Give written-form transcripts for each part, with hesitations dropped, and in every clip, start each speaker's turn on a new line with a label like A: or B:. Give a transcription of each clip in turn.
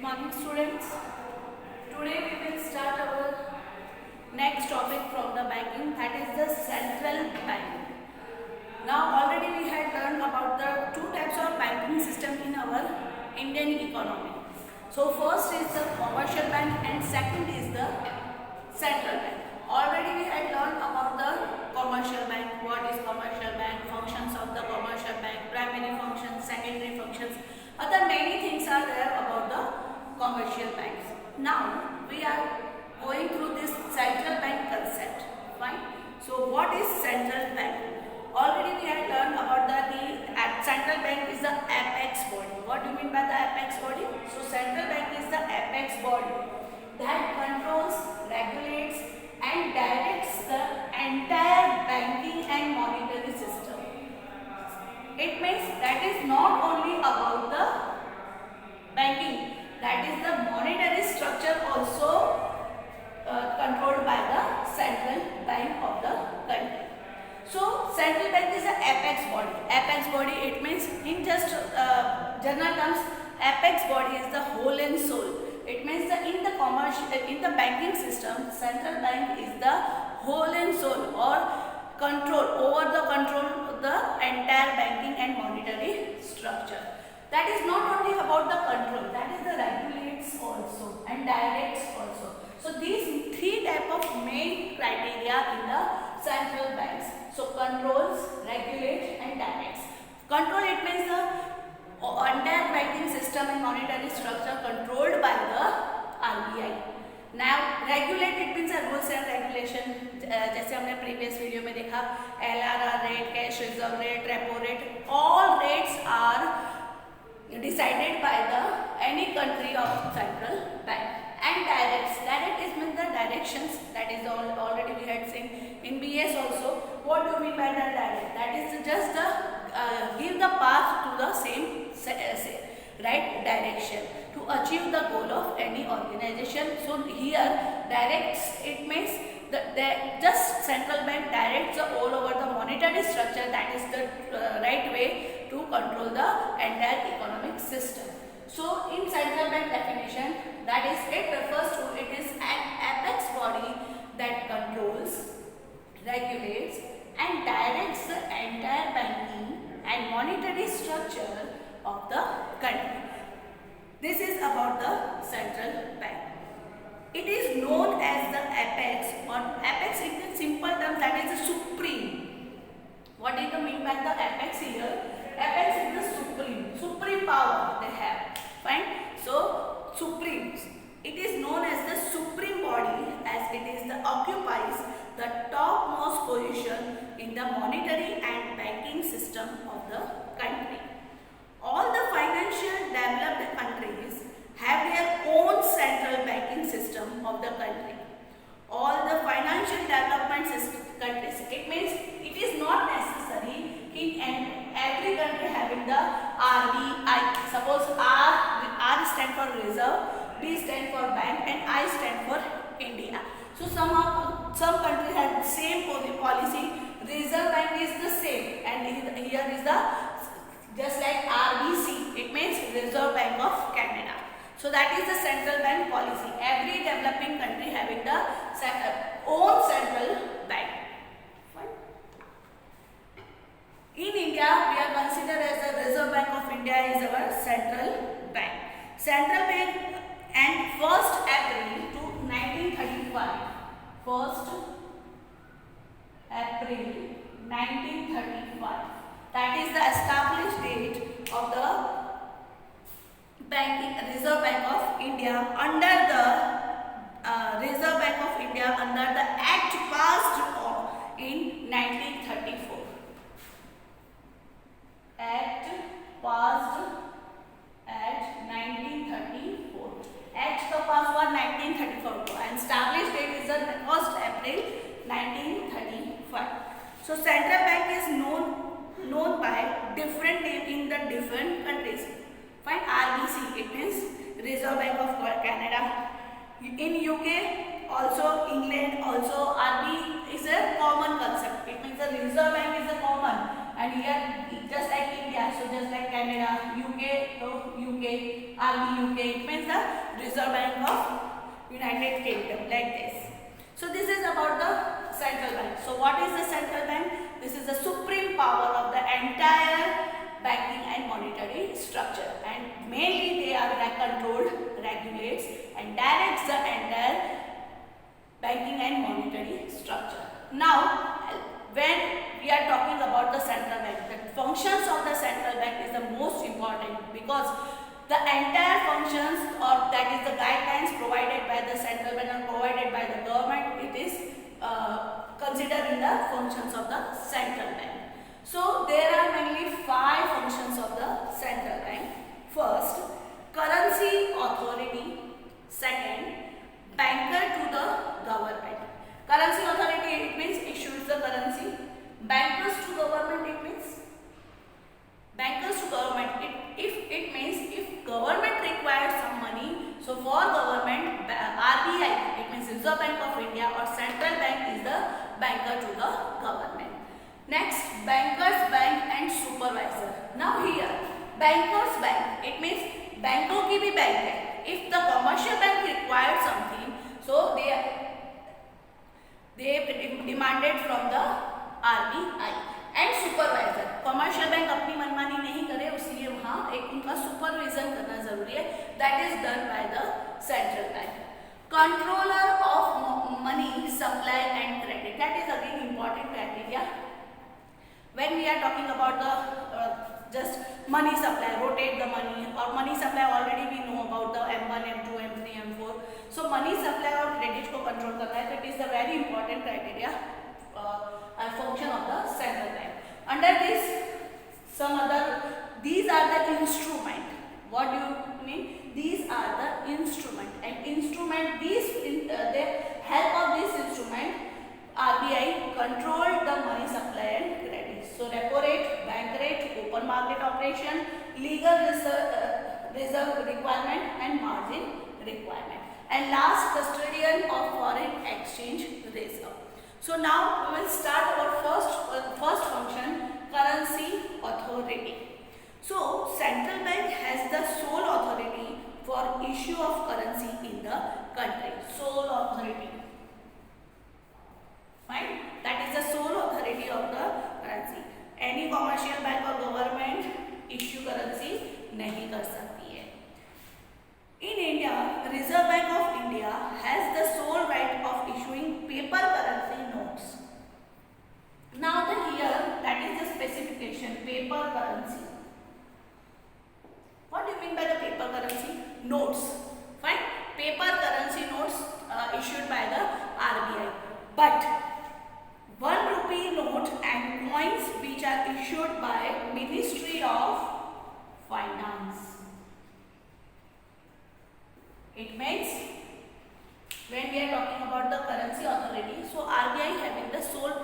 A: morning students. Today we will start our next topic from the banking, that is the central bank. Now already we had learned about the two types of banking system in our Indian economy. So first is the commercial bank and second is the central bank. Already we had learned about the commercial bank, what is commercial bank, functions of the commercial bank, primary functions, secondary functions, other many things are there about the commercial banks. Now we are going through this central bank concept. Fine. So what is central bank? Already we had learned about the central bank is the apex body. What do you mean by the apex body? So central bank is the apex body that controls, regulates and directs the entire banking and monetary system. It means that is not only about the banking, that is the monetary structure also controlled by the central bank of the country. So central bank is the apex body. Apex body, it means in just general terms, apex body is the whole and soul. It means that in the banking system, central bank is the whole and soul or control the entire banking and monetary structure. That is not only about the control, that is the regulates also and directs also. So these three type of main criteria in the central banks. So controls, regulates and directs. Control, it means the entire banking system and monetary structure controlled by the RBI. Now regulate, it means a rules and regulation. जैसे हमने previous video में देखा LRR rate, cash reserve rate, repo rate, all rates are decided by the any country of central bank. And directs, direct is means the directions, that is already we had seen in BS also. What do you mean by the direct? That is just the give the path to the same right direction to achieve the goal of any organization. So here directs, it means the just central bank directs all over the monetary structure, that is the right way to control the entire economic system. So in central bank definition, that is, it refers to, it is an apex body that controls, regulates and directs the entire banking and monetary structure of the country. This is about the central bank. It is known as the apex, or apex in simple terms, that is the supreme. What is the mean by the apex here? Apex is the supreme power they have. Fine. So supreme, it is known as the supreme body as it is the occupies the topmost position in the monetary and banking system of the country. All the financial developed countries have their own central banking system of the country. All the financial development countries, it means it is not necessary in every country having the RBI. Suppose R stand for reserve, B stand for bank and I stand for India. So some countries have the same policy. Reserve bank is the same, and here is the just like RBC, it means Reserve Bank of Canada. So that is the central bank policy. Every developing country having the own central bank. In India, we are considered as the Reserve Bank of India is our central bank. Central bank and 1st April to 1935. 1st April 1935. That is the established date of the Reserve Bank of India under the Reserve Bank of India under the Act passed in 1934. Act passed at 1934. Act का पास हुआ 1934 को and established date is the 1st April 1935. So central bank is known by different name in the different countries. Fine. RBC, it means Reserve Bank of Canada. In UK also, England also, RB is a common concept. It means the Reserve Bank is a common, and here just like India, so just like Canada, UK, so UK, RBUK, it means the Reserve Bank of United Kingdom, like this. So this is about the central bank. So what is the central bank? This is the supreme power of the entire banking and monetary structure, and mainly they are controlled, regulates and directs the entire banking and monetary structure. Now when we are talking about the central bank, the functions of the central bank is the most important, because the entire functions, or that is the guidelines provided by the central bank and provided by the government, it is considered in the functions of the central bank. So there are mainly 5 functions of the central bank. First, currency authority. Second, banker to the government. Currency authority, it means issues the currency. Bankers to government, it means bankers to government. It means if government requires some money, so for government, RBI, it means Reserve Bank of India or central bank is the banker to the government. Next, bankers bank and supervisor. Now here, bankers bank, it means बैंकों की भी bank है. If the commercial bank required something, so they demanded from the RBI. And supervisor, commercial bank अपनी मनमानी नहीं करे, उसलिए वहाँ एक उनका सुपरविजन करना जरूरी है. That is done by the central bank. Controller of money supply and credit, that is again important criteria when we are talking about the just money supply, rotate the money, or money supply already we know about the M1, M2, M3, M4. So money supply और credit को control करना है, so it is the very important criteria and function of the central bank. Under this, some other, these are the instrument. What do you mean? These are the instrument, and instrument, these the help of this instrument, RBI control the money supply and credit. So repo rate, bank rate, open market operation, legal reserve requirement and margin requirement, and last, custodian of foreign exchange reserve. So now we will start our first function, currency authority. So central bank has the sole authority for issue of currency in the country. Sole authority. Fine. That is the sole authority of the currency. Any commercial bank or government issue currency नहीं कर सकती है. In India, Reserve Bank of India has the sole right of issuing paper currency notes. Now here, that is the specification, paper currency. What do you mean by the paper currency? Notes. Fine. Paper currency notes issued by the RBI. But 1 rupee note and coins which are issued by Ministry of Finance. It means when we are talking about the currency authority, so RBI having the sole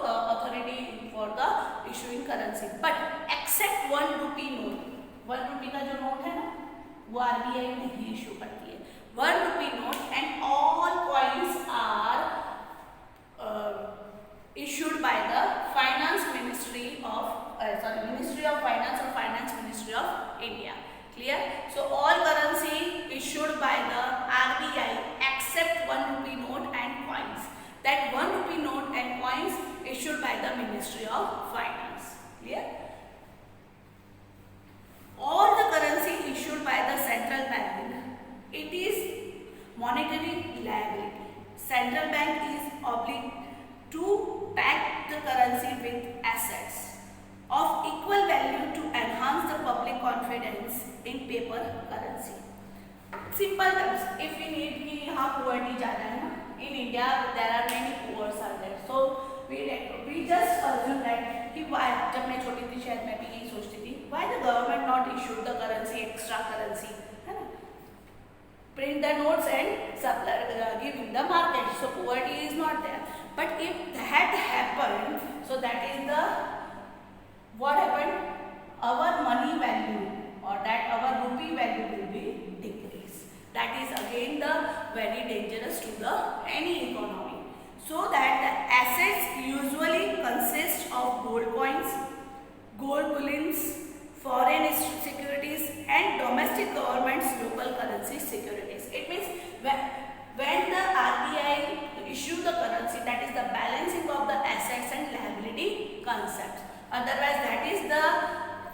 A: authority for the issuing currency, but except 1 rupee note. 1 rupee का जो note है ना, वो RBI नहीं issue करती है. 1 rupee note and all coins are issued by the Finance Ministry of Ministry of Finance or Finance Ministry of India. Clear? So all currency issued by the RBI except 1 rupee note and coins. That 1 rupee note and coins issued by the Ministry of Finance. Clear? All the currency issued by the central bank, it is monetary liability. Central bank is obliged to back the currency with assets of equal value to enhance the public confidence in paper currency. Simple terms, if we need कि यहाँ poverty ज़्यादा है ना, in India there are many poor are there, so we just assume that कि why, जब मैं छोटी थी शायद मैं भी यही सोचती थी, why the government not issued the currency, extra currency, है ना, print the notes and supply, give in the market, so poverty is not there. But if that happened, so that is the, what happened? Our money value or that our rupee value will be decreased. That is again the very dangerous to the any economy. So that the assets usually consist of gold coins, gold bullions, foreign securities and domestic government's local currency securities. It means when the RBI issue the currency, that is the balancing of the assets and liability concept. Otherwise, that is the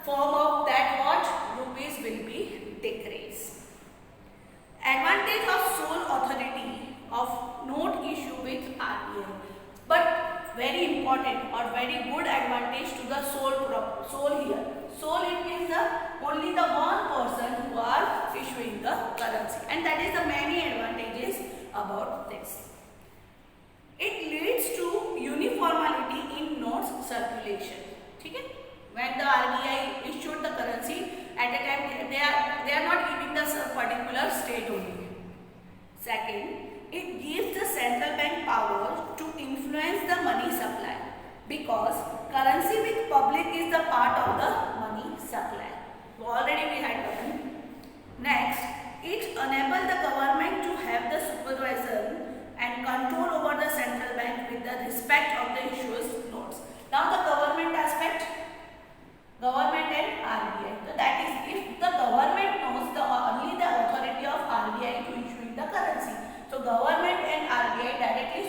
A: form of that what rupees will be decreased. Advantage of sole authority of note issue with RBI, but very important or very good advantage to the sole here. Sole, it means the only the one person who are issuing the currency, and that is the many advantages about this. It leads to uniformity in notes circulation. Okay? When the RBI issued the currency, at a time they are not giving the particular state only. Second, it gives the central bank power to influence the money supply, because currency with public is the part of the money supply. So already we had done. Next, it enables the government to have the supervision and control over the central bank with the respect of the issuer's notes. Now the government aspect, government and RBI. So that is, if the government knows only the authority of RBI to issuing the currency. So government and RBI directly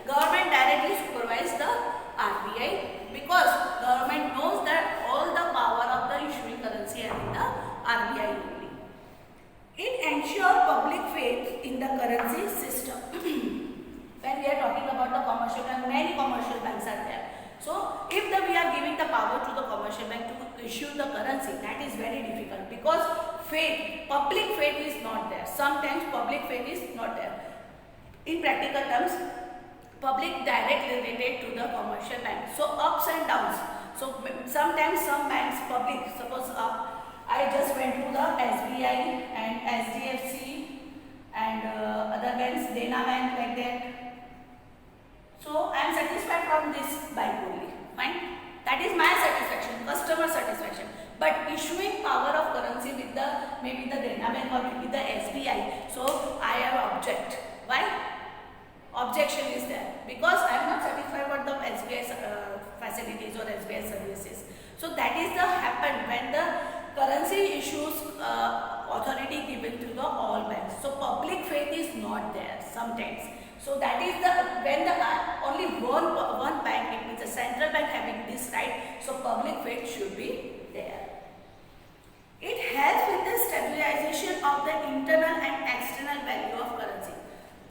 A: government directly supervise the RBI, because government knows that all the power of the issuing currency are in the RBI only. It ensures public faith in the currency system. When we are talking about the commercial bank, many commercial banks are there. So if we are giving the power to the commercial bank to issue the currency, that is very difficult, because public faith is not there. Sometimes public faith is not there. In practical terms, public directly related to the commercial bank. So ups and downs. So sometimes some banks public, suppose I just went to the SBI and SDFC and other banks, Dena Bank, like that. So I am satisfied from this bank only. Fine. That is my satisfaction, customer satisfaction. But issuing power of currency with the maybe the Dena Bank or maybe the SBI, so I have object. Why? Objection is there, because I am not satisfied with the SBI facilities or SBI services. So that is the happen when the currency issues authority given to the all banks. So public faith is not there sometimes. So that is the when the only one bank, it means the central bank having this right. So public faith should be there. It helps with the stabilization of the internal and external value of currency.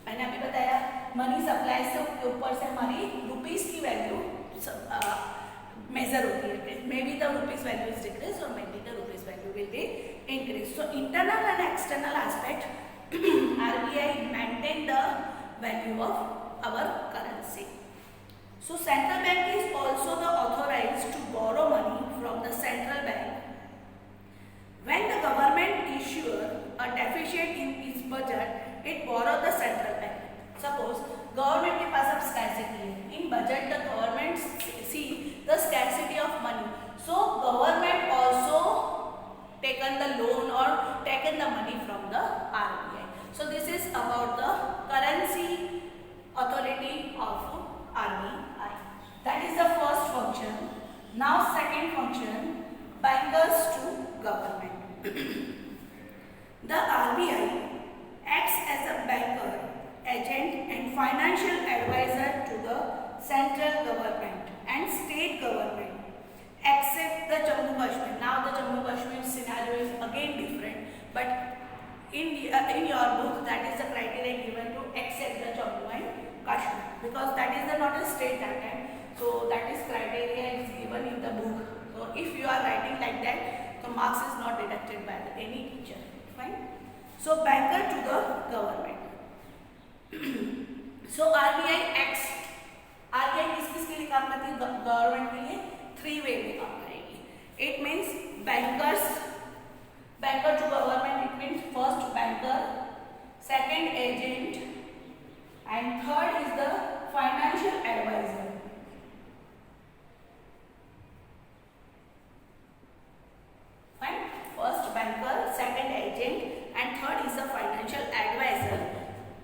A: मैंने अभी बताया money supply से ऊपर से हमारी rupees की value measure होती है. Maybe the rupees value is decrease और maybe the rupees value will be increase. So internal and external aspect RBI maintain the value of our currency. So central bank is also the authorized to borrow money from the central bank when the government issue a deficit in its budget. It borrow the central bank. Suppose government के पास अब scarcity है. In budget the government see the scarcity of money. So government also taken the loan or taken the money from the RBI. So this is about the currency authority of RBI. That is the first function. Now second function, bankers to government. The RBI acts as a banker, agent and financial advisor to the central government and state government, except the Jammu Kashmir. Now the Jammu Kashmir scenario is again different, but in your book that is the criteria given to accept the Jammu and Kashmir, because that is the not a state that time. So that is criteria is given in the book. So if you are writing like that, the marks is not deducted by any teacher. Fine. So banker to the government. So RBI acts. RBI किस के लिए काम करती है? Government के लिए 3 वे में काम करेगी. It means banker to government. It means first banker, second agent, and third is the financial advisor. Fine. First banker, second agent, and third is the financial advisor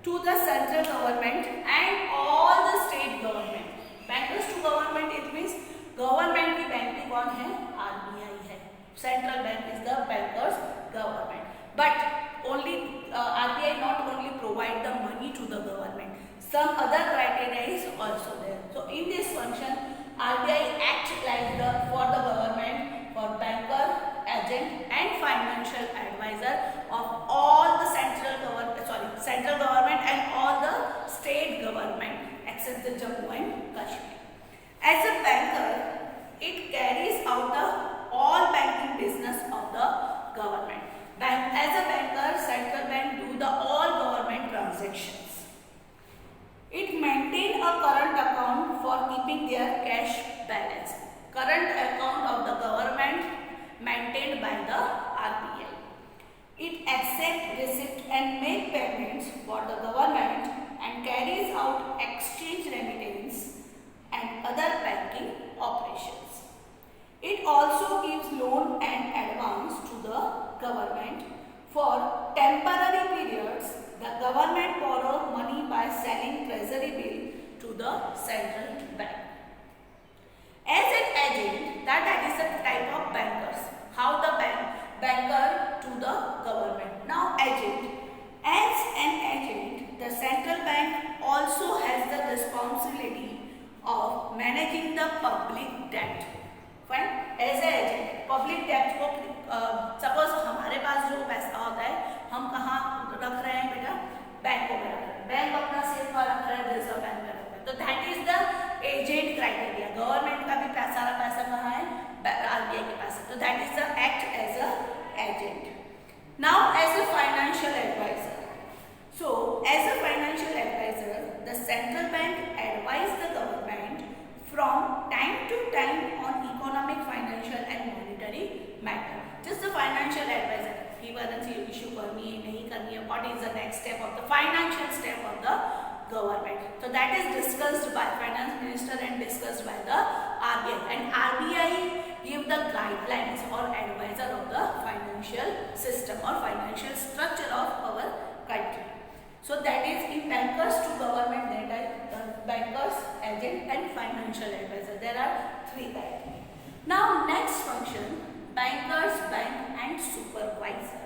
A: to the central government and all the state government. Bankers to government, it means government की bank भी कौन है? RBI है. Central bank is the bankers government. But only RBI not only provide the money to the government, some other criteria is also there. So in this function, RBI acts like the for the government, for banker, agent and financial advisor of all the central government and all the state government except the Jammu and Kashmir. As a banker, it carries out the all banking business of the government. As a banker, central bank do the all government transactions. It maintain a current account for keeping their cash balance. Current account of the government maintained by the RBI. It accepts receipt and make payments for the government and carries out exchange remittance and other banking operations. It also gives loan and advance to the government. For temporary periods, the government borrow money by selling treasury bill to the central bank. As an agent, that is a type of bankers. How the banker to the government. Now agent. As an agent, the central bank also has the responsibility of managing the public debt. Fine. As an agent, public debt को suppose हमारे पास जो पैसा होता है हम कहाँ रख रहे हैं बेटा, बैंकों में रख रहे हैं, बैंक अपना सेफ रख रहा है, रिजर्व बैंक में रख रहा है, तो that is the agent criteria. Government का भी सारा पैसा कहाँ है, RBI के पास है, तो that is the act as a agent. Now as a financial advisor, so as a financial advisor, the central bank advise the government from time to time on economic, financial and monetary matter. Just the financial advisor, he was issue करनी है नहीं करनी है, what is the next step of the financial step of the government. So that is discussed by finance minister and discussed by the RBI, and RBI give the guidelines or advisor of the financial system or financial structure of our country. So that is in bankers to government, that are bankers, agent and financial advisor. There are three criteria. Now next function, bankers bank and supervisor.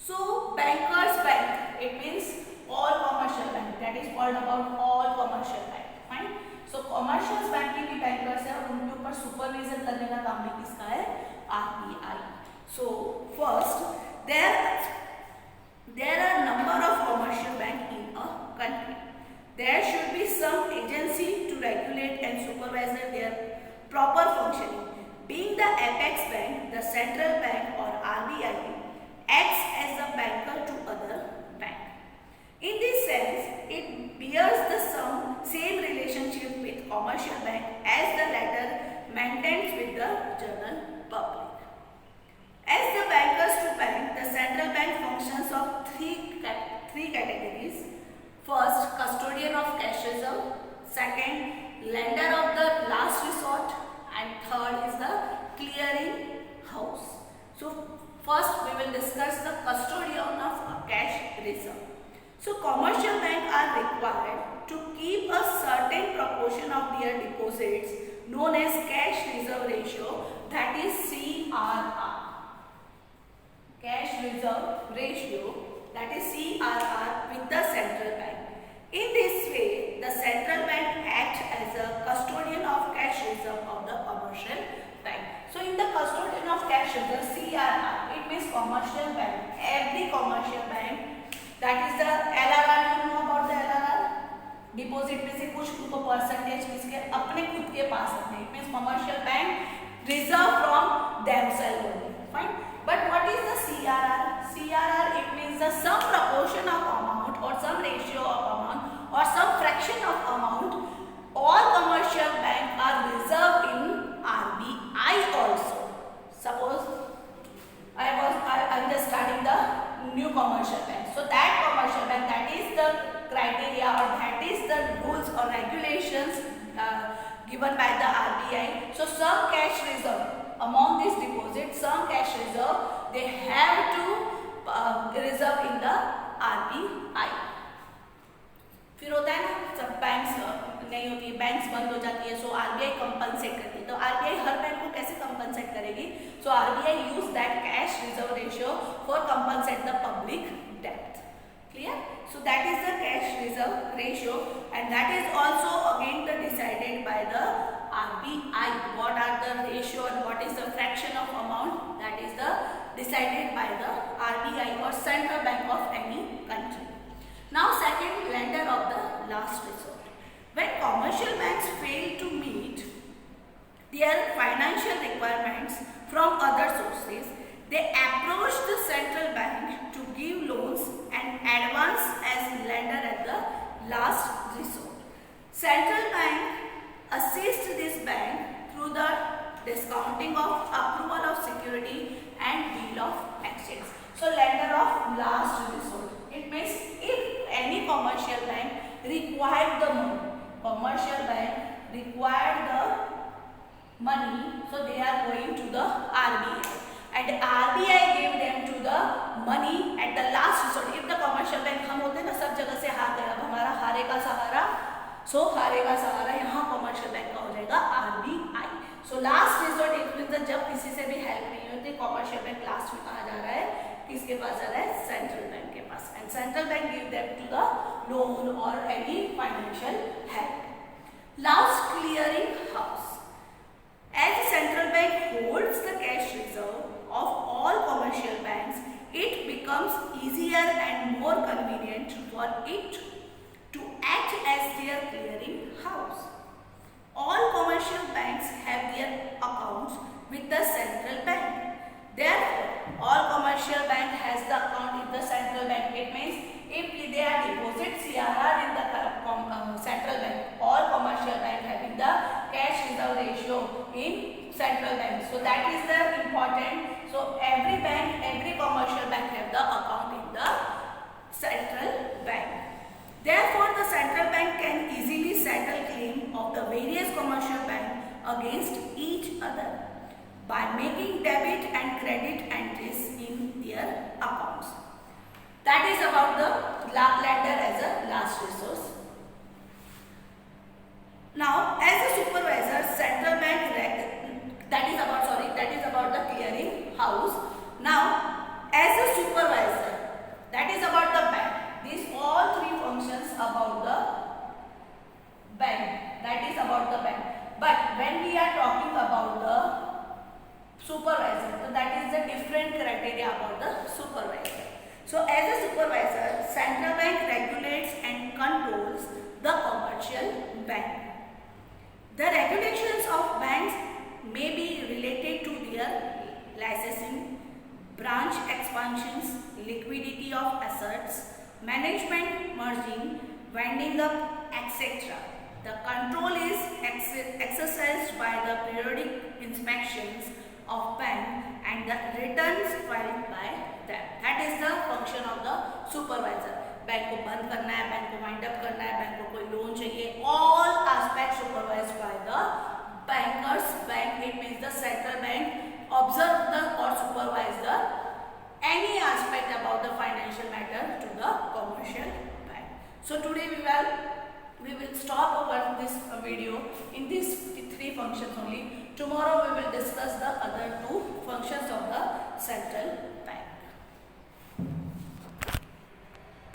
A: So bankers bank, it means all commercial bank, that is called about all commercial bank. Fine. So commercial bank की भी bankers है और उनके ऊपर supervision करने का काम भी किसका है, RBI. So first there are number of commercial bank in a country. There should be some agency to regulate and supervise their proper functioning. Being the apex bank, the central bank or RBI acts as a banker to other bank. In this sense, it bears the same relationship with commercial bank as the latter maintains with the general public. As the bankers to bank, the central bank functions of three categories. First, custodian of cash reserve. Second, lender of the last resort. And third is the clearing house. So first we will discuss the custodian of cash reserve. So commercial banks are required to keep a certain proportion of their deposits known as cash reserve ratio, that is CRR. Cash reserve ratio, that is CRR, with the central bank. In this way, the central bank acts as a custodian of cash reserve of the commercial bank. So in the custodian of cash reserve, CRR, it means commercial bank. Every commercial bank, that is the LRR. You know about the LRR? Deposit में से कुछ उनको percentage किसके अपने खुद के पास रखने. It means commercial bank reserve from themselves only. Fine. But what is the CRR? CRR, it means the some proportion of amount or some ratio of amount or some fraction of amount. All commercial banks are reserved in RBI also. Suppose I'm just starting the new commercial bank. So that commercial bank, that is the criteria or that is the rules or regulations given by the RBI. So some cash reserve. Among these deposits, some cash reserve they have to reserve in the RBI. फिर होता है ना, सब banks नहीं होती है, banks बंद हो जाती है, सो RBI कंपनसेट करती है. तो RBI हर बैंक को कैसे कंपनसेट करेगी? सो RBI compensate the public debt. Clear? So that is the cash reserve ratio, and that is also again decided by the RBI. What are the ratio and what is the fraction of amount, that is the decided by the RBI or Central Bank of any country. Now second, lender of the last resort. When commercial banks fail to meet their financial requirements from other sources, they approach the central bank to give loans and advance as lender at the last resort. Central bank assists this bank through the discounting of approval of security and bill of exchange. So lender of last resort. It means if any commercial bank required the money, so they are going to the RBI, and RBI gave them to the money at the last resort. If the commercial bank, हम बोलते हैं ना सब जगह से हार गया, अब हमारा हारेगा सहारा, सो हारेगा सहारा यहाँ कमर्शियल बैंक का हो जाएगा RBI. So last resort it means जब किसी से भी हेल्प नहीं होती, कमर्शियल बैंक लास्ट में कहाँ जा रहा है, किसके पास जा रहा है, सेंट्रल बैंक के पास, and central bank give them to the loan और any financial help. Last, clearing house. As the central bank holds the cash reserve of all commercial banks, it becomes easier and more convenient for it to act as their clearing house. All commercial banks have their accounts with the central bank. Therefore, all commercial bank has the account with the central bank. It means if they are deposit CRR in the central bank, all commercial bank having the cash reserve ratio in central bank. So that is the important. So every bank, every commercial bank have the account in the central bank. Therefore, the central bank can easily settle claim of the various commercial bank against each other by making debit and credit entries in their accounts. That is about the lender as a last resource. Now, as a supervisor, central bank that is about the clearing house. Now, as a supervisor, that is about the bank. These all three functions about the bank. That is about the bank. But when we are talking about the supervisor, so that is the different criteria about the supervisor. So as a supervisor, central bank regulates and controls the commercial bank. The regulations of banks may be related to their licensing, branch expansions, liquidity of assets, management, merging, winding up, etc. The control is exercised by the periodic inspections of bank and the returns filed by them. That is the function of the supervisor. Bank को बंद करना है, bank को wind up करना है, bank को कोई loan चाहिए, all aspects supervised by the bankers. Bank, it means the central bank observe the or supervise the any aspect about the financial matter to the commercial bank. So today we will stop over this video in these three functions only. Tomorrow we will discuss the other two functions of the central bank.